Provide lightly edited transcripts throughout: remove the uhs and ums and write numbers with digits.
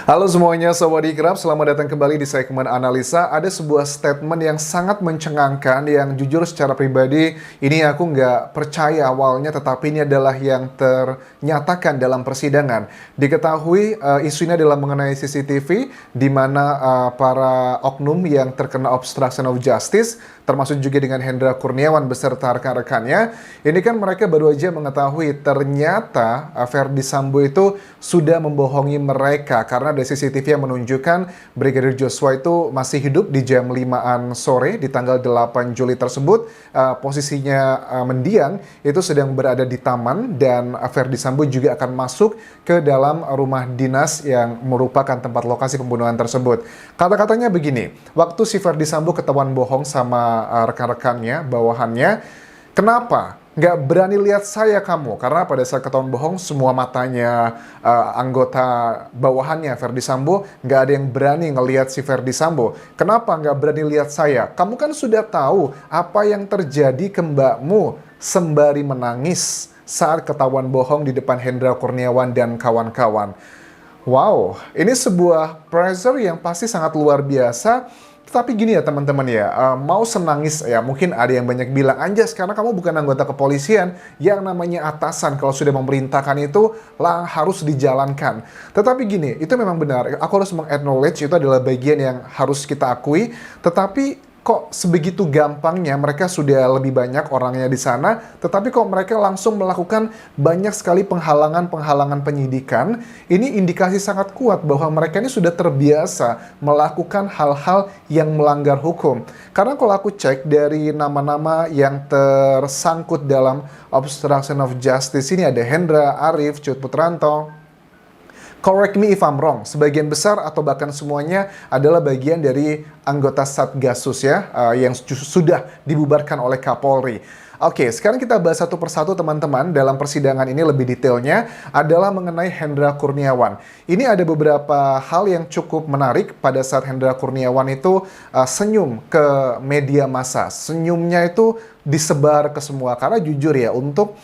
Halo semuanya, Sobat Ikrab, selamat datang kembali di segmen Analisa. Ada sebuah statement yang sangat mencengangkan, yang jujur secara pribadi, ini aku nggak percaya awalnya, tetapi ini adalah yang ternyatakan dalam persidangan. Diketahui isu ini adalah mengenai CCTV, di mana para oknum yang terkena obstruction of justice, termasuk juga dengan Hendra Kurniawan beserta rekan-rekannya, ini kan mereka baru aja mengetahui ternyata Verdi Sambo itu sudah membohongi mereka karena ada CCTV yang menunjukkan Brigadir Joshua itu masih hidup di jam 5-an sore di tanggal 8 Juli tersebut. Posisinya mendiang itu sedang berada di taman dan Verdi Sambo juga akan masuk ke dalam rumah dinas yang merupakan tempat lokasi pembunuhan tersebut. Kata-katanya begini, waktu si Verdi Sambo ketahuan bohong sama rekan-rekannya, bawahannya, kenapa? Nggak berani lihat saya kamu, karena pada saat ketahuan bohong semua matanya anggota bawahannya Verdi Sambo nggak ada yang berani ngelihat si Verdi Sambo. Kenapa nggak berani lihat saya? Kamu kan sudah tahu apa yang terjadi ke mbakmu, sembari menangis saat ketahuan bohong di depan Hendra Kurniawan dan kawan-kawan. Wow, ini sebuah pressure yang pasti sangat luar biasa. Tapi gini ya teman-teman ya, mau senangis ya, mungkin ada yang banyak bilang, Anjas karena kamu bukan anggota kepolisian, yang namanya atasan kalau sudah memerintahkan itu lah harus dijalankan. Tetapi gini, itu memang benar, aku harus meng-acknowledge itu adalah bagian yang harus kita akui, tetapi kok sebegitu gampangnya mereka sudah lebih banyak orangnya di sana, tetapi kok mereka langsung melakukan banyak sekali penghalangan-penghalangan penyidikan. Ini indikasi sangat kuat bahwa mereka ini sudah terbiasa melakukan hal-hal yang melanggar hukum. Karena kalau aku cek dari nama-nama yang tersangkut dalam obstruction of justice ini ada Hendra, Arif, Cut Putranto. Correct me if I'm wrong, sebagian besar atau bahkan semuanya adalah bagian dari anggota Satgasus ya, yang sudah dibubarkan oleh Kapolri. Oke, sekarang kita bahas satu persatu teman-teman. Dalam persidangan ini lebih detailnya adalah mengenai Hendra Kurniawan. Ini ada beberapa hal yang cukup menarik pada saat Hendra Kurniawan itu senyum ke media massa. Senyumnya itu disebar ke semua, karena jujur ya, untuk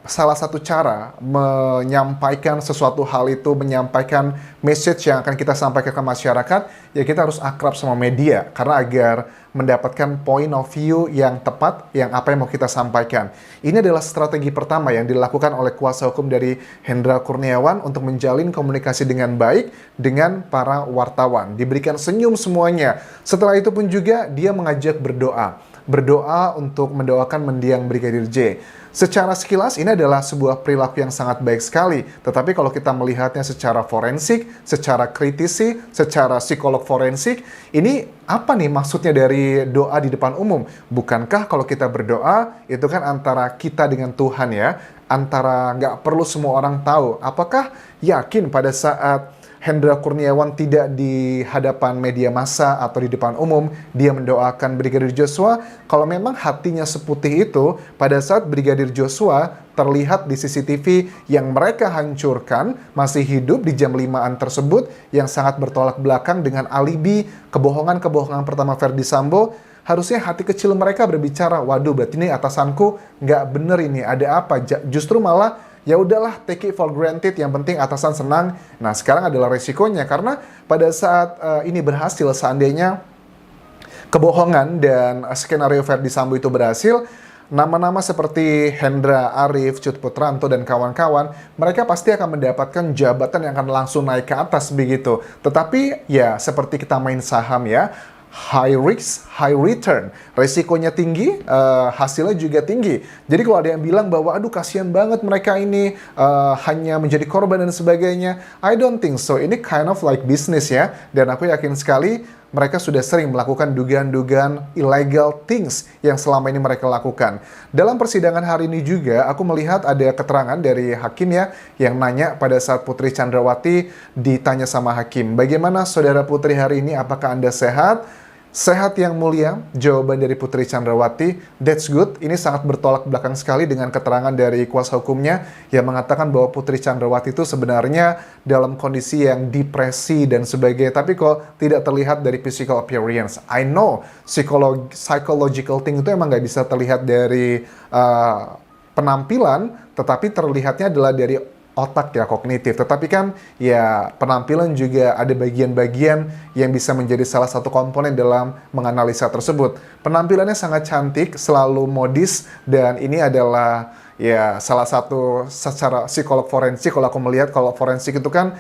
salah satu cara menyampaikan sesuatu hal itu, menyampaikan message yang akan kita sampaikan ke masyarakat, ya kita harus akrab sama media, karena agar mendapatkan point of view yang tepat, yang apa yang mau kita sampaikan. Ini adalah strategi pertama yang dilakukan oleh kuasa hukum dari Hendra Kurniawan untuk menjalin komunikasi dengan baik dengan para wartawan. Diberikan senyum semuanya. Setelah itu pun juga dia mengajak berdoa untuk mendoakan mendiang Brigadir J. Secara sekilas ini adalah sebuah perilaku yang sangat baik sekali. Tetapi kalau kita melihatnya secara forensik, secara kritisi, secara psikolog forensik, ini apa nih maksudnya dari doa di depan umum? Bukankah kalau kita berdoa, itu kan antara kita dengan Tuhan ya? Antara nggak perlu semua orang tahu. Apakah yakin pada saat Hendra Kurniawan tidak di hadapan media massa atau di depan umum, dia mendoakan Brigadir Joshua? Kalau memang hatinya seputih itu, pada saat Brigadir Joshua terlihat di CCTV yang mereka hancurkan, masih hidup di jam 5-an tersebut, yang sangat bertolak belakang dengan alibi kebohongan-kebohongan pertama Verdi Sambo, harusnya hati kecil mereka berbicara, waduh berarti ini atasanku nggak bener ini, ada apa? Justru malah ya udahlah, take it for granted, yang penting atasan senang. Nah, sekarang adalah resikonya, karena pada saat ini berhasil, seandainya kebohongan dan skenario Verdi Sambo itu berhasil, nama-nama seperti Hendra, Arif, Cut Putranto, dan kawan-kawan, mereka pasti akan mendapatkan jabatan yang akan langsung naik ke atas begitu. Tetapi ya seperti kita main saham ya, high risk, high return. Resikonya tinggi, hasilnya juga tinggi. Jadi kalau ada yang bilang bahwa, aduh kasihan banget mereka ini hanya menjadi korban dan sebagainya, I don't think so. Ini kind of like business ya. Dan aku yakin sekali mereka sudah sering melakukan dugaan-dugaan illegal things yang selama ini mereka lakukan. Dalam persidangan hari ini juga, aku melihat ada keterangan dari hakim ya, yang nanya pada saat Putri Chandrawati ditanya sama hakim, bagaimana saudara Putri hari ini, apakah Anda sehat? Sehat yang mulia, jawaban dari Putri Chandrawati, that's good. Ini sangat bertolak belakang sekali dengan keterangan dari kuasa hukumnya yang mengatakan bahwa Putri Chandrawati itu sebenarnya dalam kondisi yang depresi dan sebagainya, tapi kok tidak terlihat dari physical appearance. I know, psychological thing itu emang nggak bisa terlihat dari penampilan, tetapi terlihatnya adalah dari otak ya, kognitif. Tetapi kan ya penampilan juga ada bagian-bagian yang bisa menjadi salah satu komponen dalam menganalisa tersebut. Penampilannya sangat cantik, selalu modis, dan ini adalah ya salah satu secara psikolog forensik. Kalau aku melihat, kalau forensik itu kan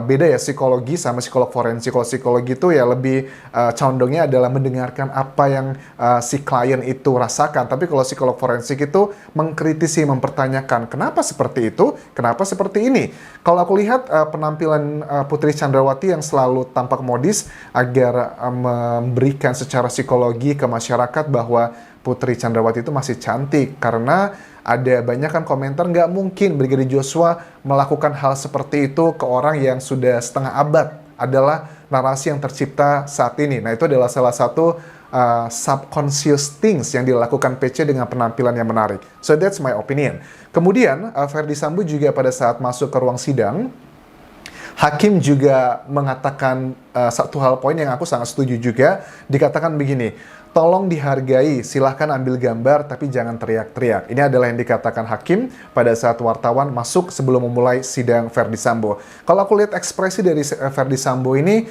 beda ya, psikologi sama psikolog forensik. Kalau psikologi itu ya lebih condongnya adalah mendengarkan apa yang si klien itu rasakan. Tapi kalau psikolog forensik itu mengkritisi, mempertanyakan kenapa seperti itu, kenapa seperti ini. Kalau aku lihat penampilan Putri Chandrawati yang selalu tampak modis agar memberikan secara psikologi ke masyarakat bahwa Putri Chandrawati itu masih cantik, karena ada banyak kan komentar nggak mungkin Brigadir Joshua melakukan hal seperti itu ke orang yang sudah setengah abad, adalah narasi yang tercipta saat ini. Nah, itu adalah salah satu subconscious things yang dilakukan PC dengan penampilan yang menarik. So that's my opinion. Kemudian Ferdy Sambo juga pada saat masuk ke ruang sidang, Hakim juga mengatakan satu hal poin yang aku sangat setuju juga. Dikatakan begini, tolong dihargai, silahkan ambil gambar, tapi jangan teriak-teriak. Ini adalah yang dikatakan Hakim pada saat wartawan masuk sebelum memulai sidang Ferdy Sambo. Kalau aku lihat ekspresi dari Ferdy Sambo ini,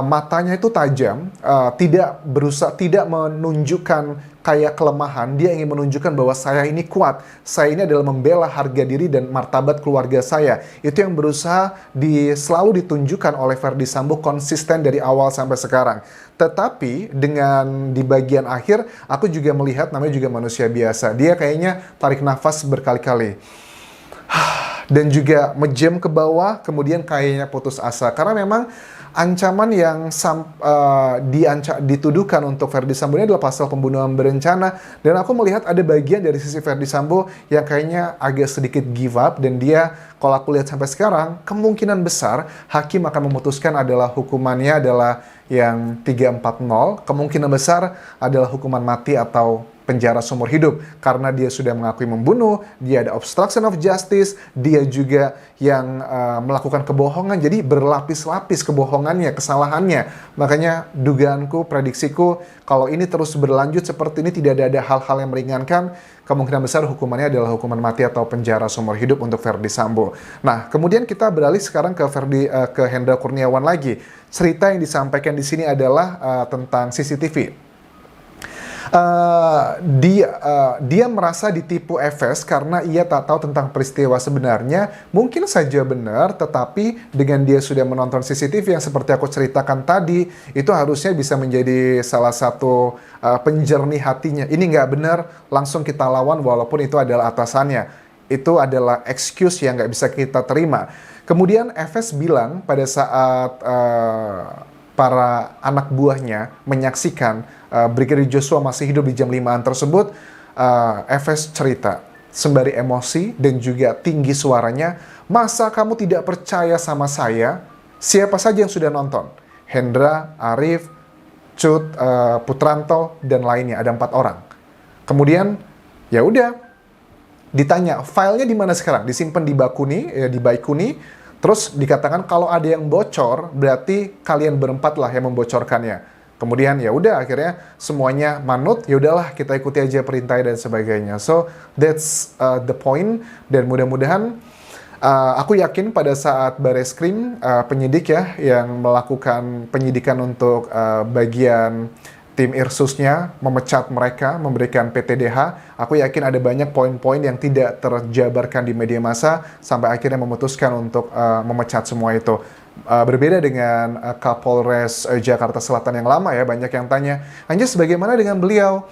matanya itu tajam, tidak menunjukkan kayak kelemahan. Dia ingin menunjukkan bahwa saya ini kuat, saya ini adalah membela harga diri dan martabat keluarga saya. Itu yang berusaha selalu ditunjukkan oleh Ferdy Sambo, konsisten dari awal sampai sekarang. Tetapi dengan di bagian akhir, aku juga melihat, namanya juga manusia biasa, dia kayaknya tarik nafas berkali-kali dan juga menjem ke bawah, kemudian kayaknya putus asa. Karena memang ancaman yang dituduhkan untuk Ferdy Sambo ini adalah pasal pembunuhan berencana. Dan aku melihat ada bagian dari sisi Ferdy Sambo yang kayaknya agak sedikit give up. Dan dia, kalau aku lihat sampai sekarang, kemungkinan besar Hakim akan memutuskan adalah hukumannya adalah yang 340. Kemungkinan besar adalah hukuman mati atau penjara seumur hidup, karena dia sudah mengakui membunuh, dia ada obstruction of justice, dia juga yang melakukan kebohongan, jadi berlapis-lapis kebohongannya, kesalahannya. Makanya dugaanku, prediksiku, kalau ini terus berlanjut seperti ini, tidak ada hal-hal yang meringankan, kemungkinan besar hukumannya adalah hukuman mati atau penjara seumur hidup untuk Ferdy Sambo. Nah, kemudian kita beralih sekarang ke Hendra Kurniawan lagi. Cerita yang disampaikan di sini adalah tentang CCTV. Dia merasa ditipu FS karena ia tak tahu tentang peristiwa sebenarnya. Mungkin saja benar, tetapi dengan dia sudah menonton CCTV yang seperti aku ceritakan tadi, itu harusnya bisa menjadi salah satu penjernih hatinya. Ini nggak benar, langsung kita lawan walaupun itu adalah atasannya. Itu adalah excuse yang nggak bisa kita terima. Kemudian FS bilang pada saat para anak buahnya menyaksikan Brigadir Joshua masih hidup di jam 5-an tersebut, FS cerita sembari emosi dan juga tinggi suaranya, masa kamu tidak percaya sama saya? Siapa saja yang sudah nonton? Hendra, Arif, Cut, Putranto, dan lainnya, ada 4 orang. Kemudian ya udah ditanya, filenya di mana sekarang? Disimpan di Bakuni, di Baikuni. Terus dikatakan kalau ada yang bocor, berarti kalian berempat lah yang membocorkannya. Kemudian ya udah akhirnya semuanya manut, ya udahlah kita ikuti aja perintah dan sebagainya. So that's the point, dan mudah-mudahan aku yakin pada saat Bareskrim penyidik ya yang melakukan penyidikan untuk bagian tim Irsusnya memecat mereka, memberikan PTDH, aku yakin ada banyak poin-poin yang tidak terjabarkan di media massa sampai akhirnya memutuskan untuk memecat semua itu. Berbeda dengan Kapolres Jakarta Selatan yang lama ya, banyak yang tanya, Anjas bagaimana dengan beliau?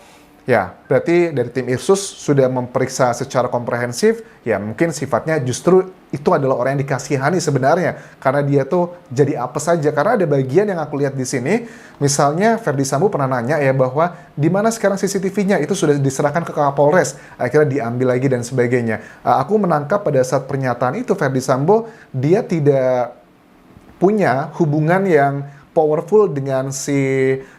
Ya, berarti dari tim Irsus sudah memeriksa secara komprehensif, ya mungkin sifatnya justru itu adalah orang yang dikasihani sebenarnya, karena dia tuh jadi apa saja. Karena ada bagian yang aku lihat di sini, misalnya Ferdy Sambo pernah nanya ya bahwa di mana sekarang CCTV-nya, itu sudah diserahkan ke Kapolres, akhirnya diambil lagi dan sebagainya. Aku menangkap pada saat pernyataan itu Ferdy Sambo, dia tidak punya hubungan yang powerful dengan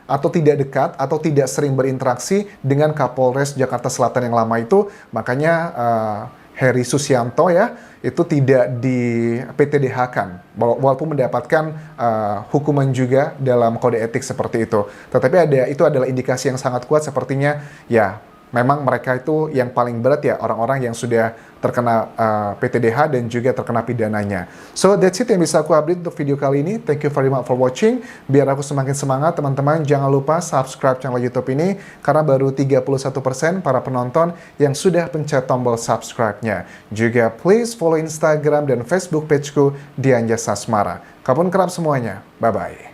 atau tidak dekat atau tidak sering berinteraksi dengan Kapolres Jakarta Selatan yang lama itu. Makanya Heri Susianto ya itu tidak di PTDH-kan walaupun mendapatkan hukuman juga dalam kode etik seperti itu. Tetapi itu adalah indikasi yang sangat kuat sepertinya ya memang mereka itu yang paling berat ya orang-orang yang sudah terkena PTDH dan juga terkena pidananya. So that's it yang bisa aku update untuk video kali ini. Thank you very much for watching. Biar aku semakin semangat, teman-teman jangan lupa subscribe channel YouTube ini karena baru 31% para penonton yang sudah pencet tombol subscribe-nya. Juga please follow Instagram dan Facebook pageku Dian Jas Asmara. Kapun kerap semuanya. Bye-bye.